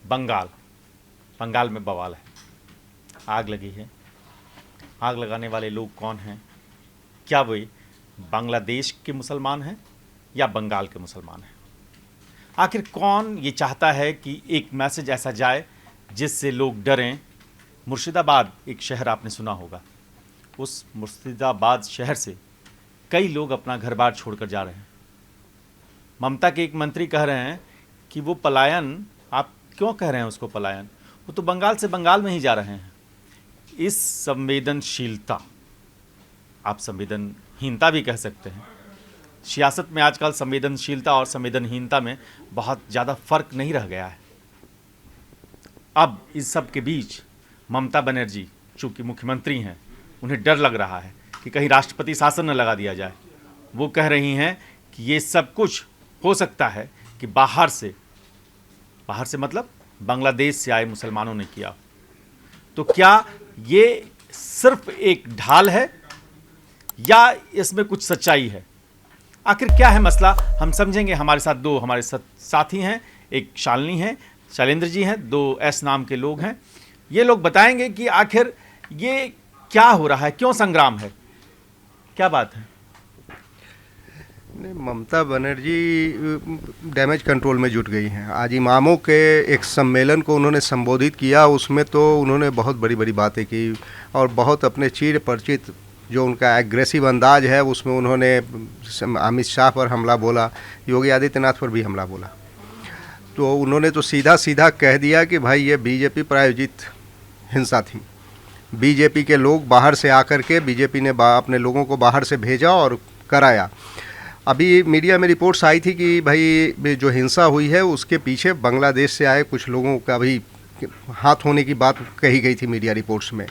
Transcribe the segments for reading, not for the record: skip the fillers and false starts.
बंगाल बंगाल में बवाल है, आग लगी है। आग लगाने वाले लोग कौन हैं? क्या वे बांग्लादेश के मुसलमान हैं या बंगाल के मुसलमान हैं? आखिर कौन ये चाहता है कि एक मैसेज ऐसा जाए जिससे लोग डरें? मुर्शिदाबाद एक शहर आपने सुना होगा, उस मुर्शिदाबाद शहर से कई लोग अपना घर बार छोड़कर जा रहे हैं। ममता के एक मंत्री कह रहे हैं कि वो पलायन, आप क्यों कह रहे हैं उसको पलायन? वो तो बंगाल से बंगाल में ही जा रहे हैं। इस संवेदनशीलता, आप संवेदनहीनता भी कह सकते हैं। सियासत में आजकल संवेदनशीलता और संवेदनहीनता में बहुत ज़्यादा फर्क नहीं रह गया है। अब इस सब के बीच ममता बनर्जी चूँकि मुख्यमंत्री हैं, उन्हें डर लग रहा है कि कहीं राष्ट्रपति शासन न लगा दिया जाए। वो कह रही हैं कि ये सब कुछ हो सकता है कि बाहर से मतलब बांग्लादेश से आए मुसलमानों ने किया। तो क्या ये सिर्फ एक ढाल है या इसमें कुछ सच्चाई है? आखिर क्या है मसला, हम समझेंगे। हमारे साथ दो हमारे साथी हैं, एक शालिनी है, शैलेंद्र जी हैं, दो एस नाम के लोग हैं। ये लोग बताएंगे कि आखिर ये क्या हो रहा है, क्यों संग्राम है, क्या बात है। ममता बनर्जी डैमेज कंट्रोल में जुट गई हैं। आज इमामों के एक सम्मेलन को उन्होंने संबोधित किया, उसमें तो उन्होंने बहुत बड़ी बड़ी बातें की और बहुत अपने चीर परिचित जो उनका एग्रेसिव अंदाज है उसमें उन्होंने अमित शाह पर हमला बोला, योगी आदित्यनाथ पर भी हमला बोला। तो उन्होंने तो सीधा सीधा कह दिया कि भाई ये बीजेपी प्रायोजित हिंसा थी। बीजेपी के लोग बाहर से आकर के बीजेपी ने अपने लोगों को बाहर से भेजा और कराया। अभी मीडिया में रिपोर्ट्स आई थी कि भाई जो हिंसा हुई है उसके पीछे बांग्लादेश से आए कुछ लोगों का भी हाथ होने की बात कही गई थी मीडिया रिपोर्ट्स में।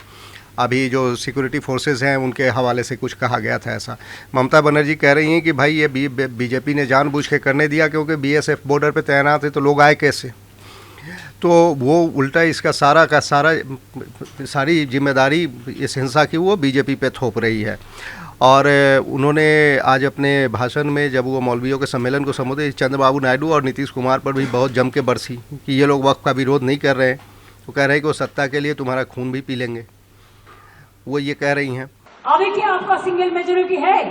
अभी जो सिक्योरिटी फोर्सेस हैं उनके हवाले से कुछ कहा गया था ऐसा। ममता बनर्जी कह रही हैं कि भाई ये बीजेपी ने जानबूझ के करने दिया क्योंकि बीएसएफ बॉर्डर पे तैनात है तो लोग आए कैसे। तो वो उल्टा इसका सारी जिम्मेदारी इस हिंसा की वो बीजेपी पे थोप रही है। और उन्होंने आज अपने भाषण में जब वो मौलवियों के सम्मेलन को संबोधित, चंद्रबाबू नायडू और नीतीश कुमार पर भी बहुत जम के बरसी कि ये लोग वक्फ का विरोध नहीं कर रहे हैं। वो कह रहे हैं कि वो सत्ता के लिए तुम्हारा खून भी पी लेंगे, वो ये कह रही हैं। अभी क्या आपका सिंगल मेजोरिटी है?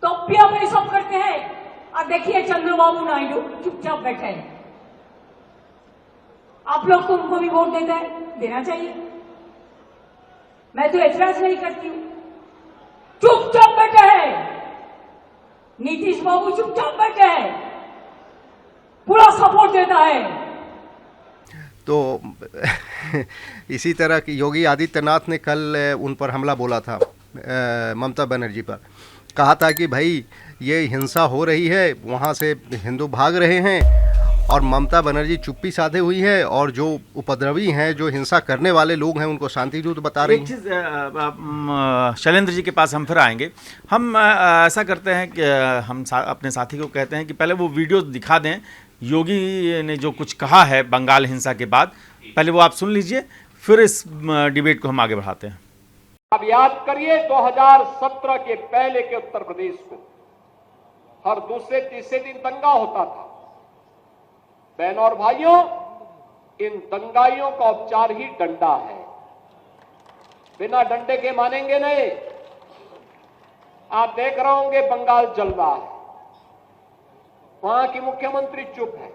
तो भी आप ये सब करते हैं और देखिए चंद्रबाबू नायडू चुपचाप बैठे हैं। आप लोग तो उनको भी वोट देना चाहिए। मैं तो ऐतराज नहीं करती हूं, चुपचाप बैठे हैं। नीतीश बाबू चुपचाप बैठे हैं, पूरा सपोर्ट देता है। तो इसी तरह की योगी आदित्यनाथ ने कल उन पर हमला बोला था, ममता बनर्जी पर। कहा था कि भाई ये हिंसा हो रही है, वहाँ से हिंदू भाग रहे हैं और ममता बनर्जी चुप्पी साधे हुई है और जो उपद्रवी हैं, जो हिंसा करने वाले लोग हैं, उनको शांतिदूत बता रही हैं। एक चीज़ शैलेंद्र जी के पास हम फिर आएंगे। हम ऐसा करते हैं कि हम अपने साथी को कहते हैं कि पहले वो वीडियो दिखा दें, योगी ने जो कुछ कहा है बंगाल हिंसा के बाद, पहले वो आप सुन लीजिए, फिर इस डिबेट को हम आगे बढ़ाते हैं। अब याद करिए 2017 के पहले के उत्तर प्रदेश को हर दूसरे तीसरे दिन दंगा होता था। बहनों और भाइयों, इन दंगाइयों का उपचार ही डंडा है। बिना डंडे के मानेंगे नहीं। आप देख रहे होंगे बंगाल जल रहा है, वहां की मुख्यमंत्री चुप है,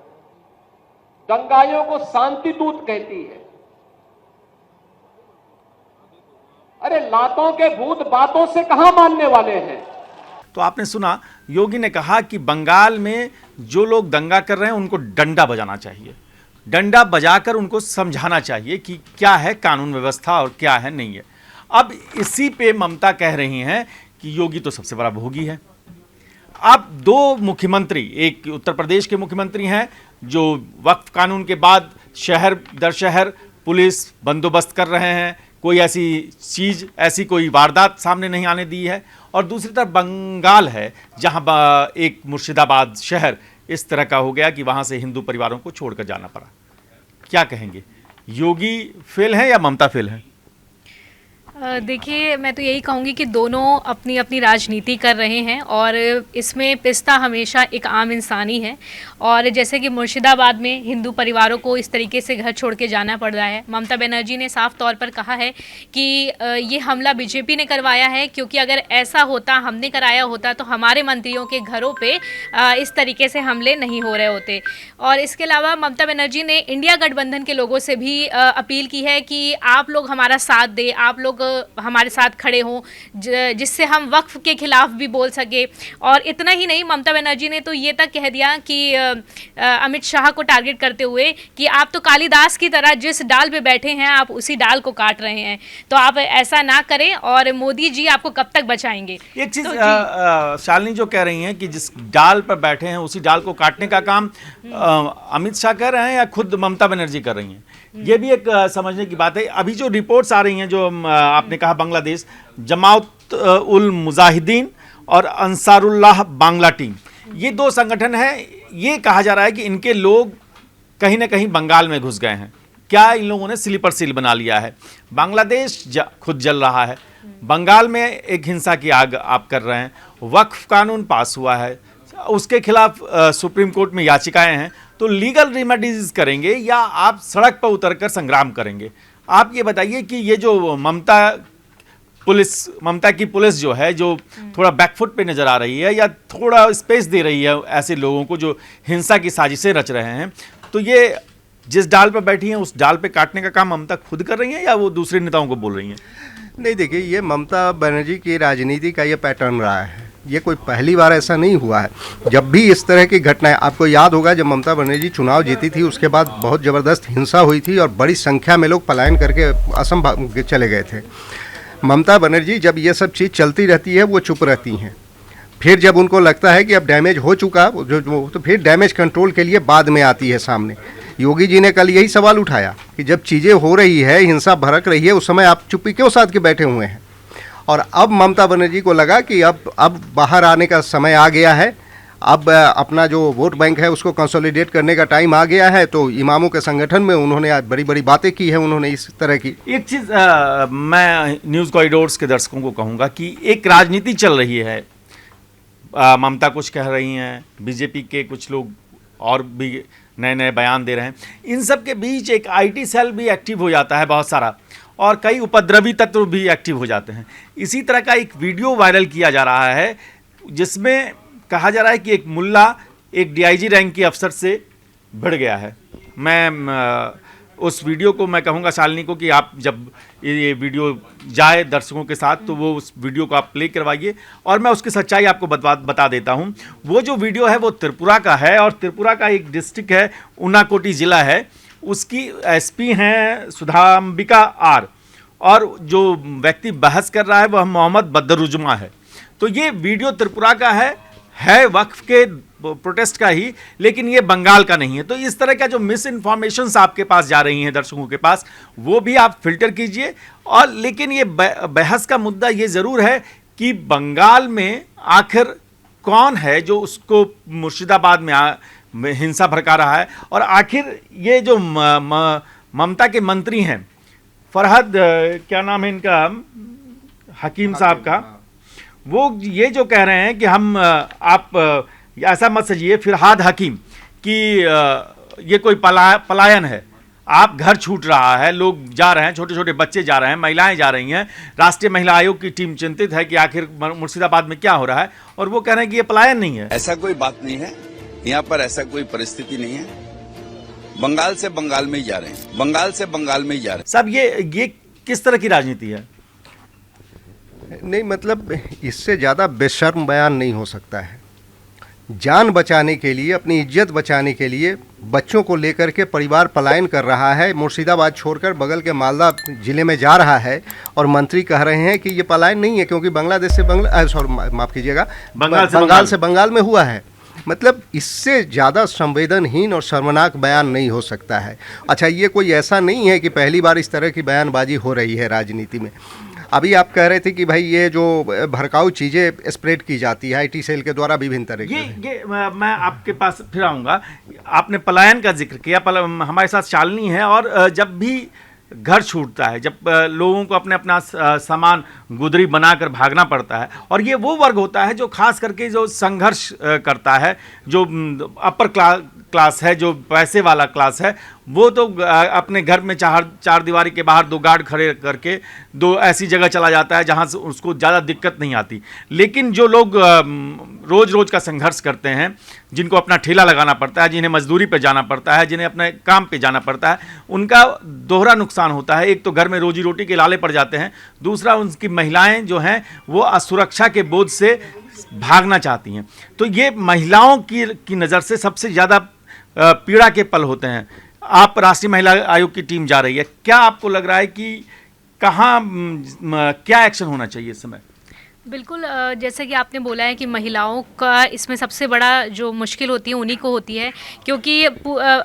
दंगाइयों को शांति दूत कहती है। अरे लातों के भूत बातों से कहां मानने वाले हैं। तो आपने सुना, योगी ने कहा कि बंगाल में जो लोग दंगा कर रहे हैं उनको डंडा बजाना चाहिए, डंडा बजाकर उनको समझाना चाहिए कि क्या है कानून व्यवस्था और क्या है नहीं है। अब इसी पे ममता कह रही हैं कि योगी तो सबसे बड़ा भोगी है। अब दो मुख्यमंत्री, एक उत्तर प्रदेश के मुख्यमंत्री हैं जो वक्फ कानून के बाद शहर दर शहर पुलिस बंदोबस्त कर रहे हैं, कोई ऐसी चीज़, ऐसी कोई वारदात सामने नहीं आने दी है, और दूसरी तरफ बंगाल है जहां एक मुर्शिदाबाद शहर इस तरह का हो गया कि वहां से हिंदू परिवारों को छोड़कर जाना पड़ा। क्या कहेंगे, योगी फेल है या ममता फेल है? देखिए, मैं तो यही कहूँगी कि दोनों अपनी अपनी राजनीति कर रहे हैं और इसमें पिसता हमेशा एक आम इंसान ही है। और जैसे कि मुर्शिदाबाद में हिंदू परिवारों को इस तरीके से घर छोड़ के जाना पड़ रहा है, ममता बनर्जी ने साफ तौर पर कहा है कि ये हमला बीजेपी ने करवाया है, क्योंकि अगर ऐसा होता, हमने कराया होता, तो हमारे मंत्रियों के घरों पे इस तरीके से हमले नहीं हो रहे होते। और इसके अलावा ममता बनर्जी ने इंडिया गठबंधन के लोगों से भी अपील की है कि आप लोग हमारा साथ दें, आप लोग हमारे साथ खड़े हों, जिससे हम वक्फ के खिलाफ भी बोल सके। और इतना ही नहीं, ममता बनर्जी ने तो ये तक कह दिया कि अमित शाह को टारगेट करते हुए कि आप तो कालिदास की तरह जिस डाल पे बैठे हैं आप उसी डाल को काट रहे हैं, तो आप ऐसा ना करें और मोदी जी आपको कब तक बचाएंगे। एक चीज शालिनी जो कह रही हैं कि जिस डाल पर बैठे हैं उसी डाल को काटने का काम अमित शाह कर रहे हैं या खुद ममता बनर्जी कर रही हैं, ये भी एक समझने की बात है। अभी जो रिपोर्ट्स आ रही हैं, जो आपने कहा बांग्लादेश जमात उल मुजाहिदीन और अंसारुल्लाह बांग्ला टीम, ये दो संगठन हैं। ये कहा जा रहा है कि इनके लोग कहीं ना कहीं बंगाल में घुस गए हैं। क्या इन लोगों ने स्लीपर सेल बना लिया है? बांग्लादेश खुद जल रहा है, बंगाल में एक हिंसा की आग आप कर रहे हैं, वक्फ कानून पास हुआ है, उसके खिलाफ सुप्रीम कोर्ट में याचिकाएं हैं, तो लीगल रेमेडीज करेंगे या आप सड़क पर उतरकर संग्राम करेंगे? आप ये बताइए कि ये जो ममता की पुलिस जो है, जो थोड़ा बैकफुट पे नजर आ रही है या थोड़ा स्पेस दे रही है ऐसे लोगों को जो हिंसा की साजिशें रच रहे हैं, तो ये जिस डाल पर बैठी हैं उस डाल पे काटने का काम ममता खुद कर रही हैं या वो दूसरे नेताओं को बोल रही हैं? नहीं, देखिए, ये ममता बनर्जी की राजनीति का ये पैटर्न रहा है। ये कोई पहली बार ऐसा नहीं हुआ है। जब भी इस तरह की घटनाएं, आपको याद होगा जब ममता बनर्जी चुनाव जीती थी उसके बाद बहुत ज़बरदस्त हिंसा हुई थी और बड़ी संख्या में लोग पलायन करके असम चले गए थे। ममता बनर्जी जब ये सब चीज़ चलती रहती है वो चुप रहती हैं। फिर जब उनको लगता है कि अब डैमेज हो चुका तो फिर डैमेज कंट्रोल के लिए बाद में आती है सामने। योगी जी ने कल यही सवाल उठाया कि जब चीज़ें हो रही है, हिंसा भड़क रही है, उस समय आप चुप्पी क्यों साध के बैठे हुए हैं? और अब ममता बनर्जी को लगा कि अब बाहर आने का समय आ गया है, अब अपना जो वोट बैंक है उसको कंसोलिडेट करने का टाइम आ गया है। तो इमामों के संगठन में उन्होंने आज बड़ी बड़ी बातें की हैं, उन्होंने इस तरह की। एक चीज़ मैं न्यूज़ कॉरिडोर्स के दर्शकों को कहूँगा कि एक राजनीति चल रही है। ममता कुछ कह रही हैं, बीजेपी के कुछ लोग और भी नए नए बयान दे रहे हैं। इन सब के बीच एक आईटी सेल भी एक्टिव हो जाता है बहुत सारा, और कई उपद्रवी तत्व भी एक्टिव हो जाते हैं। इसी तरह का एक वीडियो वायरल किया जा रहा है जिसमें कहा जा रहा है कि एक मुल्ला एक डीआईजी रैंक के अफसर से भिड़ गया है। मैं उस वीडियो को मैं कहूँगा शालिनी को कि आप जब ये वीडियो जाए दर्शकों के साथ तो वो उस वीडियो को आप प्ले करवाइए और मैं उसकी सच्चाई आपको बता देता हूँ। वो जो वीडियो है वो त्रिपुरा का है और त्रिपुरा का एक डिस्ट्रिक्ट है, उनाकोटी ज़िला है। उसकी एसपी हैं सुधांबिका आर, और जो व्यक्ति बहस कर रहा है वह मोहम्मद बदरुजुमा है। तो ये वीडियो त्रिपुरा का है वक्फ के प्रोटेस्ट का ही, लेकिन ये बंगाल का नहीं है। तो इस तरह का जो मिस इन्फॉर्मेशंस आपके पास जा रही हैं दर्शकों के पास, वो भी आप फिल्टर कीजिए। और लेकिन ये बहस का मुद्दा ये ज़रूर है कि बंगाल में आखिर कौन है जो उसको मुर्शिदाबाद में हिंसा भड़का रहा है, और आखिर ये जो ममता के मंत्री हैं, फरहद क्या नाम है इनका, हकीम साहब का, वो ये जो कह रहे हैं कि हम आप ऐसा मत सजिए फिरहाद हकीम कि ये कोई पलायन है, आप घर छूट रहा है, लोग जा रहे हैं, छोटे छोटे बच्चे जा रहे हैं, महिलाएं जा रही हैं। राष्ट्रीय महिला आयोग की टीम चिंतित है कि आखिर मुर्शिदाबाद में क्या हो रहा है, और वो कह रहे हैं कि ये पलायन नहीं है। ऐसा कोई बात नहीं है, यहाँ पर ऐसा कोई परिस्थिति नहीं है। बंगाल से बंगाल में ही जा रहे हैं, बंगाल से बंगाल में ही जा रहे हैं। सब ये किस तरह की राजनीति है? नहीं, मतलब इससे ज़्यादा बेशर्म बयान नहीं हो सकता है। जान बचाने के लिए, अपनी इज्जत बचाने के लिए बच्चों को लेकर के परिवार पलायन कर रहा है, मुर्शिदाबाद छोड़कर बगल के मालदा ज़िले में जा रहा है, और मंत्री कह रहे हैं कि ये पलायन नहीं है क्योंकि बांग्लादेश से माफ़ कीजिएगा, बंगाल से बंगाल में हुआ है। मतलब इससे ज़्यादा संवेदनहीन और शर्मनाक बयान नहीं हो सकता है। अच्छा, ये कोई ऐसा नहीं है कि पहली बार इस तरह की बयानबाजी हो रही है राजनीति में। अभी आप कह रहे थे कि भाई ये जो भड़काऊ चीज़ें स्प्रेड की जाती है आईटी सेल के द्वारा विभिन्न तरह की, ये मैं आपके पास फिर आऊँगा। आपने पलायन का जिक्र किया, हमारे साथ शालिनी है, और जब भी घर छूटता है, जब लोगों को अपने अपना सामान गुदरी बनाकर भागना पड़ता है। और ये वो वर्ग होता है जो खास करके जो संघर्ष करता है, जो अपर क्लास है, जो पैसे वाला क्लास है, वो तो अपने घर में चार दीवारी के बाहर 2 गार्ड खड़े करके 2 ऐसी जगह चला जाता है जहाँ से उसको ज़्यादा दिक्कत नहीं आती। लेकिन जो लोग रोज़ रोज़ का संघर्ष करते हैं, जिनको अपना ठेला लगाना पड़ता है, जिन्हें मजदूरी पे जाना पड़ता है, जिन्हें अपने काम पे जाना पड़ता है, उनका दोहरा नुकसान होता है। एक तो घर में रोजी रोटी के लाले पड़ जाते हैं, दूसरा उनकी महिलाएं जो हैं वो असुरक्षा के बोझ से भागना चाहती हैं। तो ये महिलाओं की नज़र से सबसे ज़्यादा पीड़ा के पल होते हैं। आप राष्ट्रीय महिला आयोग की टीम जा रही है, क्या आपको लग रहा है कि कहाँ क्या एक्शन होना चाहिए इस समय? बिल्कुल, जैसा कि आपने बोला है कि महिलाओं का इसमें सबसे बड़ा जो मुश्किल होती है उन्हीं को होती है, क्योंकि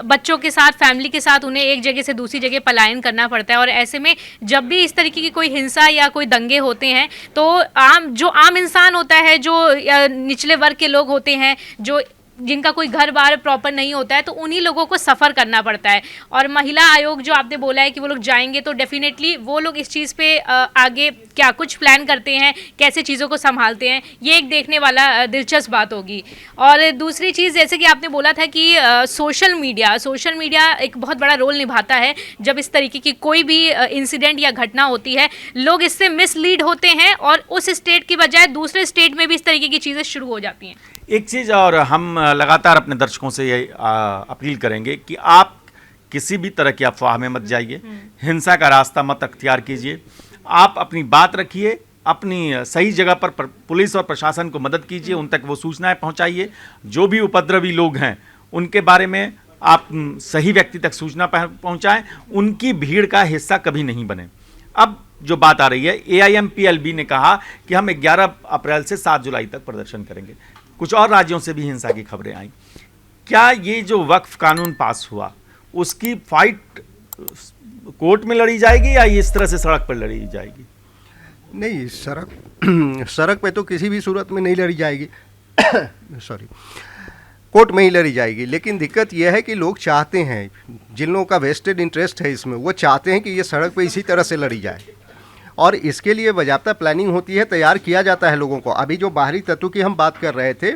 बच्चों के साथ, फैमिली के साथ उन्हें एक जगह से दूसरी जगह पलायन करना पड़ता है। और ऐसे में जब भी इस तरीके की कोई हिंसा या कोई दंगे होते हैं तो आम इंसान होता है, जो निचले वर्ग के लोग होते हैं, जिनका कोई घर बार प्रॉपर नहीं होता है, तो उन्हीं लोगों को सफ़र करना पड़ता है। और महिला आयोग जो आपने बोला है कि वो लोग जाएंगे, तो डेफिनेटली वो लोग इस चीज़ पे आगे क्या कुछ प्लान करते हैं, कैसे चीज़ों को संभालते हैं, ये एक देखने वाला दिलचस्प बात होगी। और दूसरी चीज़, जैसे कि आपने बोला था कि सोशल मीडिया एक बहुत बड़ा रोल निभाता है। जब इस तरीके की कोई भी इंसिडेंट या घटना होती है, लोग इससे मिसलीड होते हैं और उस स्टेट की बजाय दूसरे स्टेट में भी इस तरीके की चीज़ें शुरू हो जाती हैं। एक चीज़ और हम लगातार अपने दर्शकों से ये अपील करेंगे कि आप किसी भी तरह की अफवाह में मत जाइए, हिंसा का रास्ता मत अख्तियार कीजिए। आप अपनी बात रखिए, अपनी सही जगह पर पुलिस और प्रशासन को मदद कीजिए, उन तक वो सूचनाएं पहुंचाइए। जो भी उपद्रवी लोग हैं उनके बारे में आप सही व्यक्ति तक सूचना पहुंचाएं, उनकी भीड़ का हिस्सा कभी नहीं बने। अब जो बात आ रही है, AIMPLB ने कहा कि हम 11 अप्रैल से 7 जुलाई तक प्रदर्शन करेंगे। कुछ और राज्यों से भी हिंसा की खबरें आई। क्या ये जो वक्फ कानून पास हुआ, उसकी फाइट कोर्ट में लड़ी जाएगी या इस तरह से सड़क पर लड़ी जाएगी? नहीं, सड़क पे तो किसी भी सूरत में नहीं लड़ी जाएगी सॉरी, कोर्ट में ही लड़ी जाएगी। लेकिन दिक्कत यह है कि लोग चाहते हैं, जिन लोगों का वेस्टेड इंटरेस्ट है इसमें, वो चाहते हैं कि ये सड़क पे इसी तरह से लड़ी जाए, और इसके लिए बाज़ाब्ता प्लानिंग होती है, तैयार किया जाता है लोगों को। अभी जो बाहरी तत्व की हम बात कर रहे थे,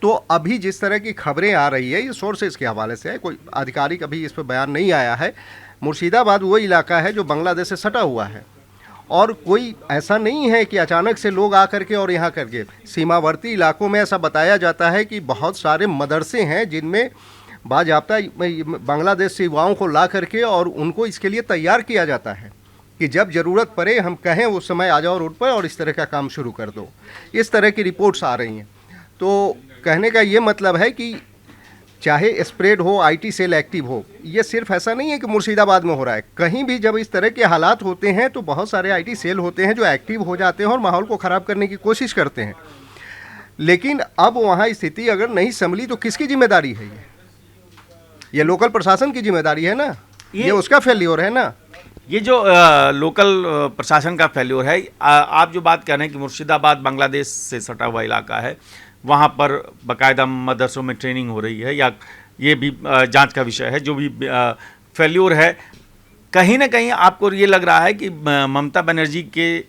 तो अभी जिस तरह की खबरें आ रही है, ये सोर्सेज के हवाले से है, कोई आधिकारिक अभी इस पर बयान नहीं आया है। मुर्शिदाबाद वो इलाका है जो बांग्लादेश से सटा हुआ है, और कोई ऐसा नहीं है कि अचानक से लोग आ करके और यहाँ करके। सीमावर्ती इलाकों में ऐसा बताया जाता है कि बहुत सारे मदरसे हैं जिनमें बाज़ाब्ता बांग्लादेश से युवाओं को ला करके और उनको इसके लिए तैयार किया जाता है कि जब ज़रूरत पड़े हम कहें उस समय आ जाओ रोड पर और इस तरह का काम शुरू कर दो। इस तरह की रिपोर्ट्स आ रही हैं। तो कहने का ये मतलब है कि चाहे स्प्रेड हो, IT सेल एक्टिव हो, ये सिर्फ ऐसा नहीं है कि मुर्शिदाबाद में हो रहा है। कहीं भी जब इस तरह के हालात होते हैं तो बहुत सारे IT सेल होते हैं जो एक्टिव हो जाते हैं और माहौल को ख़राब करने की कोशिश करते हैं। लेकिन अब वहाँ स्थिति अगर नहीं संभली तो किसकी जिम्मेदारी है? ये लोकल प्रशासन की जिम्मेदारी है ना, ये उसका फेल्योर है ना। ये जो लोकल प्रशासन का फेल्योर है। आप जो बात कर रहे हैं कि मुर्शिदाबाद बांग्लादेश से सटा हुआ इलाका है, वहाँ पर बाकायदा मदरसों में ट्रेनिंग हो रही है, या ये भी जांच का विषय है। जो भी फेल्योर है, कहीं ना कहीं आपको ये लग रहा है कि ममता बनर्जी के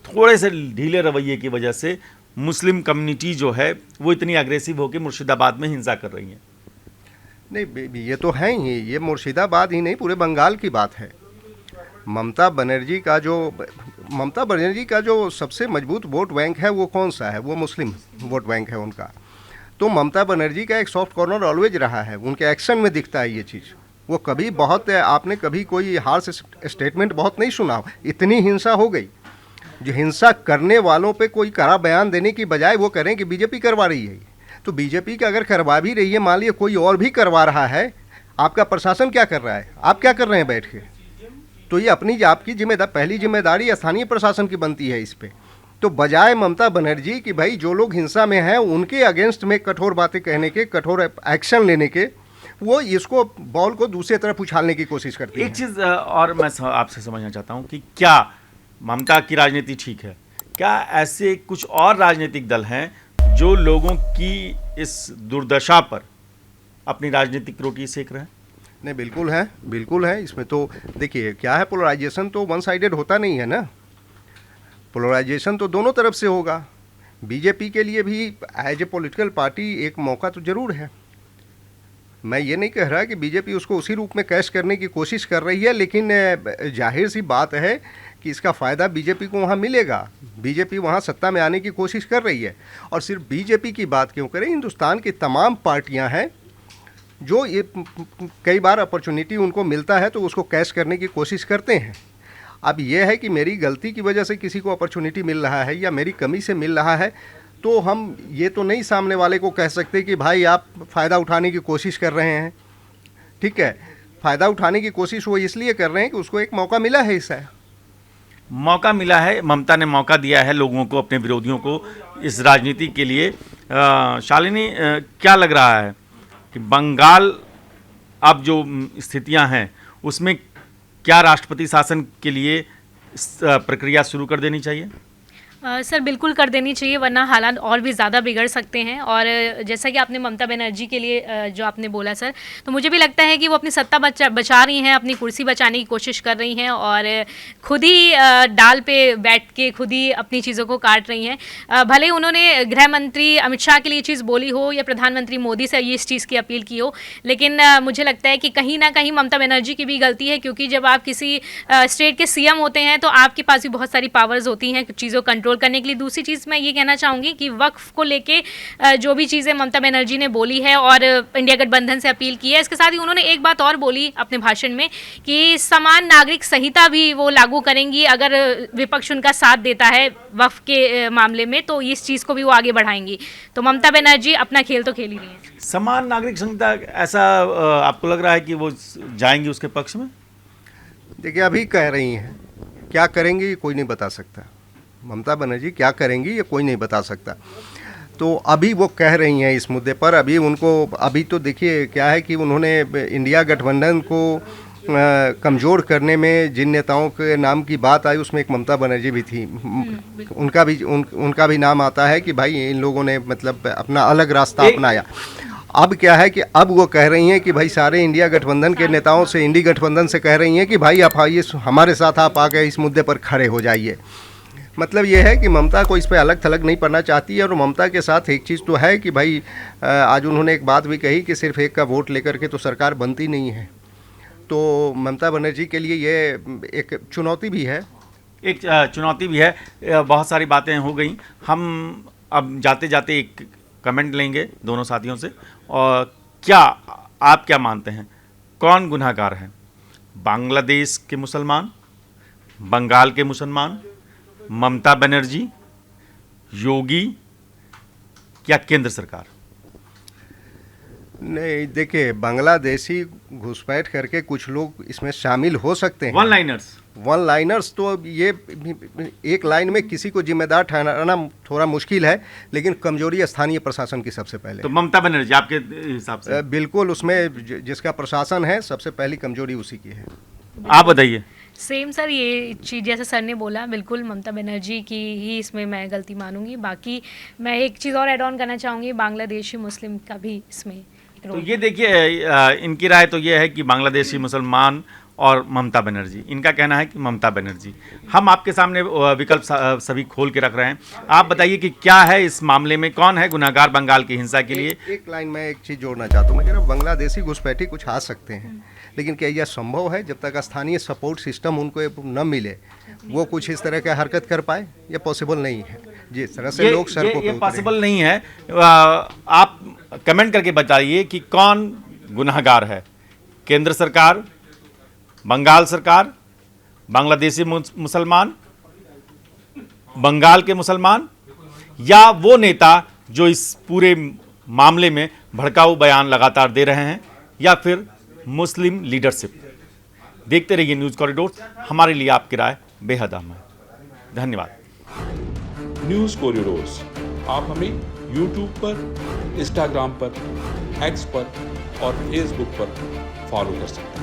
थोड़े से ढीले रवैये की वजह से मुस्लिम कम्युनिटी जो है वो इतनी अग्रेसिव होकर मुर्शिदाबाद में हिंसा कर रही है? नहीं, ये तो है ही, ये मुर्शिदाबाद ही नहीं, पूरे बंगाल की बात है। ममता बनर्जी का जो सबसे मजबूत वोट बैंक है वो कौन सा है? वो मुस्लिम वोट बैंक है उनका। तो ममता बनर्जी का एक सॉफ्ट कॉर्नर ऑलवेज रहा है, उनके एक्शन में दिखता है ये चीज़। वो कभी बहुत, आपने कभी कोई हार्श स्टेटमेंट बहुत नहीं सुना। इतनी हिंसा हो गई, जो हिंसा करने वालों पे कोई कड़ा बयान देने की बजाय वो करें कि बीजेपी करवा रही है। तो बीजेपी का अगर करवा भी रही है, मान लिया कोई और भी करवा रहा है, आपका प्रशासन क्या कर रहा है? आप क्या कर रहे हैं बैठ के? तो ये आपकी पहली जिम्मेदारी स्थानीय प्रशासन की बनती है इस पे। तो बजाय ममता बनर्जी कि भाई जो लोग हिंसा में हैं उनके अगेंस्ट में कठोर बातें कहने के, कठोर एक्शन लेने के, वो इसको बॉल को दूसरी तरफ उछालने की कोशिश करती है। एक चीज़ और मैं आपसे समझना चाहता हूँ कि क्या ममता की राजनीति ठीक है? क्या ऐसे कुछ और राजनीतिक दल हैं जो लोगों की इस दुर्दशा पर अपनी राजनीतिक रोटी सेक रहे हैं? नहीं, बिल्कुल है। इसमें तो देखिए क्या है, पोलराइजेशन तो वन साइडेड होता नहीं है ना, पोलराइजेशन तो दोनों तरफ से होगा। बीजेपी के लिए भी एज ए पॉलिटिकल पार्टी एक मौका तो ज़रूर है। मैं ये नहीं कह रहा कि बीजेपी उसको उसी रूप में कैश करने की कोशिश कर रही है, लेकिन जाहिर सी बात है कि इसका फ़ायदा बीजेपी को वहाँ मिलेगा। बीजेपी वहाँ सत्ता में आने की कोशिश कर रही है, और सिर्फ बीजेपी की बात क्यों करें, हिंदुस्तान की तमाम पार्टियाँ हैं जो ये कई बार अपॉर्चुनिटी उनको मिलता है तो उसको कैश करने की कोशिश करते हैं। अब ये है कि मेरी गलती की वजह से किसी को अपॉर्चुनिटी मिल रहा है या मेरी कमी से मिल रहा है, तो हम ये तो नहीं सामने वाले को कह सकते कि भाई आप फ़ायदा उठाने की कोशिश कर रहे हैं। ठीक है, फ़ायदा उठाने की कोशिश वो इसलिए कर रहे हैं कि उसको एक मौका मिला है। इससे मौका मिला है, ममता ने मौका दिया है लोगों को, अपने विरोधियों को इस राजनीति के लिए। शालिनी, क्या लग रहा है कि बंगाल अब जो स्थितियां हैं उसमें क्या राष्ट्रपति शासन के लिए प्रक्रिया शुरू कर देनी चाहिए? सर बिल्कुल कर देनी चाहिए, वरना हालात और भी ज़्यादा बिगड़ सकते हैं। और जैसा कि आपने ममता बनर्जी के लिए जो आपने बोला सर, तो मुझे भी लगता है कि वो अपनी सत्ता बचा रही हैं, अपनी कुर्सी बचाने की कोशिश कर रही हैं और खुद ही डाल पे बैठ के खुद ही अपनी चीज़ों को काट रही हैं। भले उन्होंने गृह मंत्री अमित शाह के लिए चीज़ बोली हो या प्रधानमंत्री मोदी से ये इस चीज़ की अपील की हो, लेकिन मुझे लगता है कि कहीं ना कहीं ममता बनर्जी की भी गलती है, क्योंकि जब आप किसी स्टेट के सीएम होते हैं तो आपके पास भी बहुत सारी पावर्स होती हैं चीज़ों कंट्रोल करने के लिए। दूसरी चीज़ मैं ये कहना चाहूँगी कि वक्फ को लेके जो भी चीज़ें ममता बनर्जी ने बोली है और इंडिया गठबंधन से अपील की है, इसके साथ ही उन्होंने एक बात और बोली अपने भाषण में कि समान नागरिक संहिता भी वो लागू करेंगी अगर विपक्ष उनका साथ देता है वक्फ के मामले में, तो इस चीज़ को भी वो आगे बढ़ाएंगी। तो ममता बनर्जी अपना खेल तो खेल ही रही है। समान नागरिक संहिता, ऐसा आपको लग रहा है कि वो जाएंगी उसके पक्ष में? देखिए, अभी कह रही हैं, क्या करेंगी कोई नहीं बता सकता। ममता बनर्जी क्या करेंगी ये कोई नहीं बता सकता। तो अभी वो कह रही हैं इस मुद्दे पर। अभी तो देखिए क्या है कि उन्होंने इंडिया गठबंधन को कमज़ोर करने में जिन नेताओं के नाम की बात आई उसमें एक ममता बनर्जी भी थी। उनका भी नाम आता है कि भाई इन लोगों ने मतलब अपना अलग रास्ता अपनाया। अब क्या है कि अब वो कह रही हैं कि भाई सारे इंडिया गठबंधन के नेताओं से, इंडी गठबंधन से कह रही हैं कि भाई आप आइए हमारे साथ, आप आके इस मुद्दे पर खड़े हो जाइए। मतलब ये है कि ममता को इस पर अलग थलग नहीं पड़ना चाहती है। और ममता के साथ एक चीज़ तो है कि भाई आज उन्होंने एक बात भी कही कि सिर्फ एक का वोट लेकर के तो सरकार बनती नहीं है। तो ममता बनर्जी के लिए ये एक चुनौती भी है। बहुत सारी बातें हो गई। हम अब जाते जाते एक कमेंट लेंगे दोनों साथियों से। और आप क्या मानते हैं, कौन गुनहगार है? बांग्लादेश के मुसलमान, बंगाल के मुसलमान, ममता बनर्जी, योगी या केंद्र सरकार? नहीं, देखिए, बांग्लादेशी घुसपैठ करके कुछ लोग इसमें शामिल हो सकते हैं। वन लाइनर्स तो ये एक लाइन में किसी को जिम्मेदार ठहराना थोड़ा मुश्किल है, लेकिन कमजोरी स्थानीय प्रशासन की सबसे पहले। तो ममता बनर्जी आपके हिसाब से? बिल्कुल, उसमें जिसका प्रशासन है सबसे पहली कमजोरी उसी की है। आप बताइए। सेम सर, ये चीज़ जैसे सर ने बोला, बिल्कुल ममता बनर्जी की ही इसमें मैं गलती मानूंगी। बाकी मैं एक चीज़ और ऐड ऑन करना चाहूँगी, बांग्लादेशी मुस्लिम का भी इसमें तो ये देखिए, इनकी राय तो ये है कि बांग्लादेशी मुसलमान और ममता बनर्जी, इनका कहना है कि ममता बनर्जी। हम आपके सामने विकल्प सभी खोल के रख रहे हैं। आप बताइए कि क्या है इस मामले में, कौन है गुनहगार बंगाल की हिंसा के लिए? एक लाइन में एक चीज़ जोड़ना चाहता हूँ। मैं कह रहा हूँ बांग्लादेशी घुसपैठी कुछ आ सकते हैं, लेकिन क्या यह संभव है जब तक स्थानीय सपोर्ट सिस्टम उनको न मिले वो कुछ इस तरह का हरकत कर पाए? ये पॉसिबल नहीं है। जिस तरह से लोग सड़कों पे पॉसिबल नहीं है। आप कमेंट करके बताइए कि कौन गुनहगार है, केंद्र सरकार, बंगाल सरकार, बांग्लादेशी मुसलमान, बंगाल के मुसलमान, या वो नेता जो इस पूरे मामले में भड़काऊ बयान लगातार दे रहे हैं, या फिर मुस्लिम लीडरशिप। देखते रहिए न्यूज़ कॉरिडोर, हमारे लिए आपकी राय बेहद अहम है। धन्यवाद। न्यूज़ कॉरिडोर्स आप हमें YouTube पर, Instagram पर, X पर और Facebook पर फॉलो कर सकते हैं।